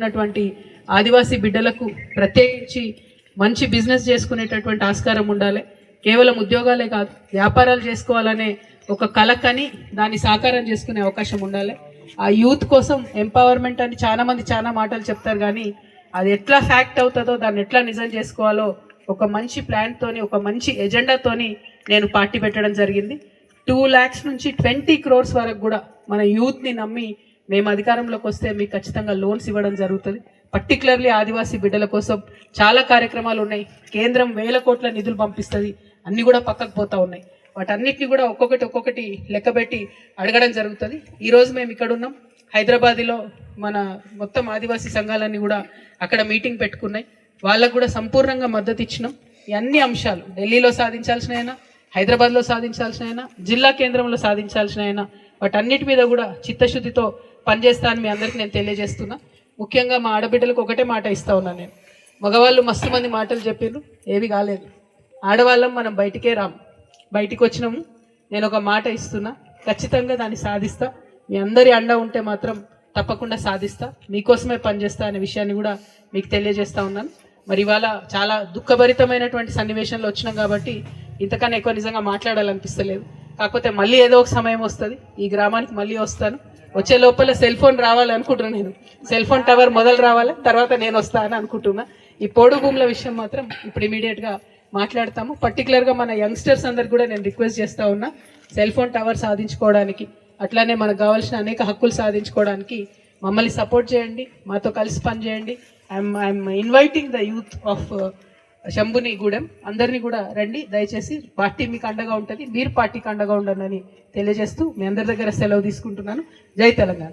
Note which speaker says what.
Speaker 1: ఉన్నటువంటి ఆదివాసీ బిడ్డలకు ప్రత్యేకించి మంచి బిజినెస్ చేసుకునేటటువంటి ఆస్కారం ఉండాలి. కేవలం ఉద్యోగాలే కాదు, వ్యాపారాలు చేసుకోవాలనే ఒక కలకని దాన్ని సాకారం చేసుకునే అవకాశం ఉండాలి. ఆ యూత్ కోసం ఎంపవర్మెంట్ అని చాలా మాటలు చెప్తారు, కానీ అది ఎట్లా ఫ్యాక్ట్ అవుతుందో, దాన్ని ఎట్లా నిజం చేసుకోవాలో ఒక మంచి ప్లాన్తోని, ఒక మంచి ఎజెండాతోని నేను పార్టీ పెట్టడం జరిగింది. 2 lakhs నుంచి 20 crores వరకు కూడా మన యూత్ని నమ్మి మేము అధికారంలోకి వస్తే మీకు ఖచ్చితంగా లోన్స్ ఇవ్వడం జరుగుతుంది. పర్టికులర్లీ ఆదివాసీ బిడ్డల కోసం చాలా కార్యక్రమాలు ఉన్నాయి. కేంద్రం 1000 కోట్ల నిధులు పంపిస్తుంది, అన్నీ కూడా పక్కకు పోతూ ఉన్నాయి. వాటన్నిటిని కూడా ఒక్కొక్కటి లెక్కబెట్టి అడగడం జరుగుతుంది. ఈరోజు మేము ఇక్కడ ఉన్నాం హైదరాబాద్లో, మన మొత్తం ఆదివాసీ సంఘాలన్నీ కూడా అక్కడ మీటింగ్ పెట్టుకున్నాయి. వాళ్ళకు కూడా సంపూర్ణంగా మద్దతు ఇచ్చినాం. ఈ అన్ని అంశాలు ఢిల్లీలో సాధించాల్సినైనా, హైదరాబాద్లో సాధించాల్సినైనా, జిల్లా కేంద్రంలో సాధించాల్సినైనా, వాటన్నిటి మీద కూడా చిత్తశుద్ధితో పనిచేస్తానని మీ అందరికీ నేను తెలియజేస్తున్నా. ముఖ్యంగా మా ఆడబిడ్డలకు ఒకటే మాట ఇస్తా ఉన్నాను నేను. మగవాళ్ళు మస్తు మంది మాటలు చెప్పారు, ఏవి కాలేదు. ఆడవాళ్ళం మనం బయటికే రాము, బయటికి వచ్చినాము. నేను ఒక మాట ఇస్తున్నా, ఖచ్చితంగా దాన్ని సాధిస్తా. మీ అందరి అండ ఉంటే మాత్రం తప్పకుండా సాధిస్తా, మీకోసమే పనిచేస్తా అనే విషయాన్ని కూడా మీకు తెలియజేస్తా ఉన్నాను. మరి ఇవాళ చాలా దుఃఖభరితమైనటువంటి సన్నివేశంలో వచ్చినాం కాబట్టి ఇంతకన్నా ఎక్కువ నిజంగా మాట్లాడాలనిపిస్తలేదు. కాకపోతే మళ్ళీ ఏదో ఒక సమయం వస్తుంది, ఈ గ్రామానికి మళ్ళీ వస్తాను. వచ్చే లోపల సెల్ ఫోన్ రావాలనుకుంటున్నాను. నేను సెల్ ఫోన్ టవర్ మొదలు రావాలి, తర్వాత నేను వస్తాను అనుకుంటున్నా. ఈ పోడు భూముల విషయం మాత్రం ఇప్పుడు ఇమీడియట్గా మాట్లాడతాము. పర్టికులర్గా మన యంగ్స్టర్స్ అందరికి కూడా నేను రిక్వెస్ట్ చేస్తూ ఉన్నా, సెల్ ఫోన్ టవర్ సాధించుకోవడానికి, అట్లానే మనకు కావాల్సిన అనేక హక్కులు సాధించుకోవడానికి మమ్మల్ని సపోర్ట్ చేయండి, మాతో కలిసి పనిచేయండి. I'm inviting the youth of Shambhunigudem అందరినీ కూడా రండి, దయచేసి పార్టీ మీకు అండగా ఉంటుంది, మీరు పార్టీకి అండగా ఉండండి అని తెలియజేస్తూ మీ అందరి దగ్గర సెలవు తీసుకుంటున్నాను. జై తెలంగాణ.